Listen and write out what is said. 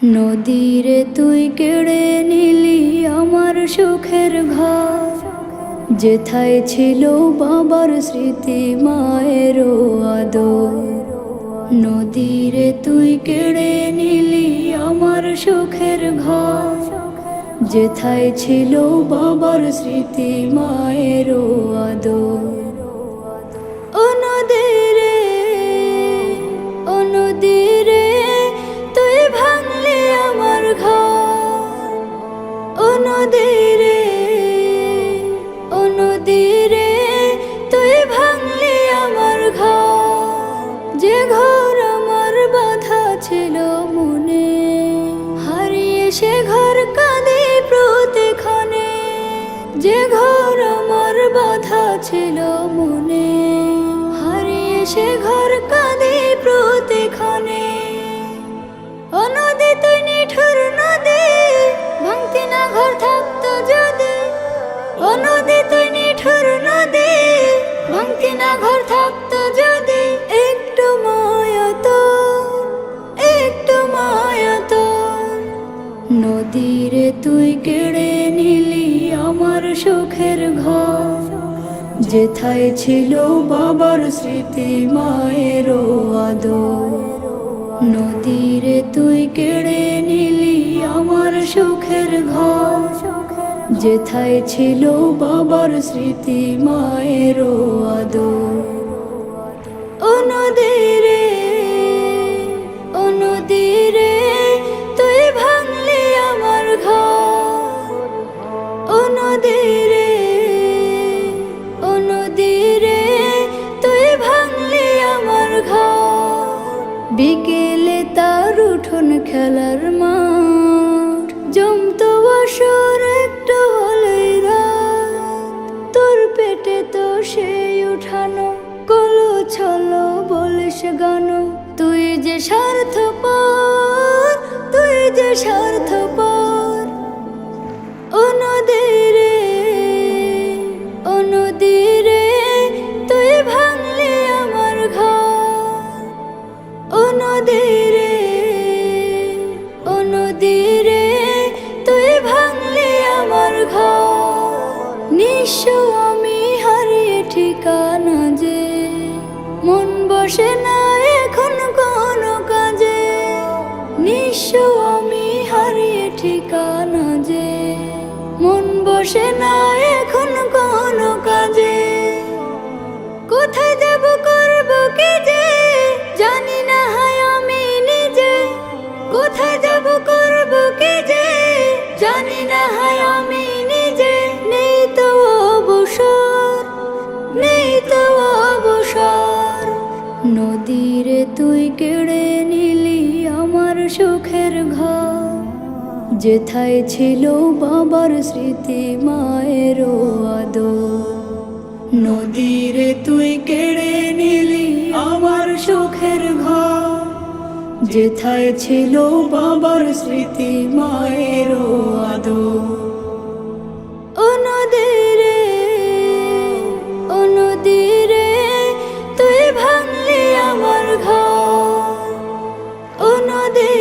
নদীরে তুই কেড়ে নিলি আমার সুখের ঘর, যেথায় ছিল বাবার স্মৃতি মায়েরও আদর। নদীরে তুই কেড়ে নিলি আমার সুখের ঘর, যেথায় ছিল বাবার স্মৃতি মায়েরও আদর। ও নদীরে, ও নদীরে তুই ভাঙলি আমার ঘর। ও নদীরে, ও নদীরে তুই ভাঙলি আমার ঘর, যে ঘর আমার বাঁধা ছিল মনে, হারিয়ে সে ঘর কাঁদে প্রতিক্ষণে। যে ঘর আমার বাঁধা ছিল মনে, হারিয়ে সে ঘর কাঁদে প্রতিক্ষণে। ও নদী তুই নিঠুর নদী, ভাঙতি না ঘর থাকতো যদি। ও নদী তুই নিঠুর নদী, ভাঙতি না ঘর থাকতো যদি। একটু মায়া তোর, একটু মায়া তোর। নদীরে তুই কেড়ে নিলি আমার সুখের ঘর, যেথায় ছিল বাবার স্মৃতি মায়েরও আদর। নদীরে তুই কেড়ে নিলি আমার সুখের ঘর, যেথায় ছিল বাবার স্মৃতি মায়েরও আদর। ও নদীরে, ও নদীরে তুই ভাঙলি আমার ঘর। ও নদীরে, ও নদীরে তুই ভাঙলি আমার ঘর। বিকেলে তার উঠোন খেলার মাঠ, জমতো বছর একটু হলেই রাত। তোর পেটে তো সেই উঠানো, কলো ছলো বলিস গান। তুই যে স্বার্থপর, তুই যে স্বার্থপর। ও নদীরে, ও নদীরে তুই ভাঙলি আমার ঘর। ও নদীরে, ও নদীরে তুই ভাঙলি আমার ঘর। নিঃস্ব আমি হারিয়ে ঠিকানা যে, মন বসে না এখন কোনো কাজে। নিঃস্ব আমি হারিয়ে ঠিকানা যে, মন বসে না এখন কোনো কাজে। কোথায় যাব করব কি যে, জানি না হায় আমি নিজে। কোথায় যাব করব কি যে, জানি না হায় আমি নিজে। নেই তো অবসর, নেই তো অবসর। নদীরে তুই কেড়ে নিলি আমার সুখের ঘর, যেথায় ছিল বাবার স্মৃতি মায়েরও আদর। নদীরে তুই কেড়ে নিলি আমার সুখের ঘর, যেথায় ছিল বাবার স্মৃতি মায়েরও আদর। ও নদীরে, ও নদীরে তুই ভাঙলি আমার ঘর। ও নদী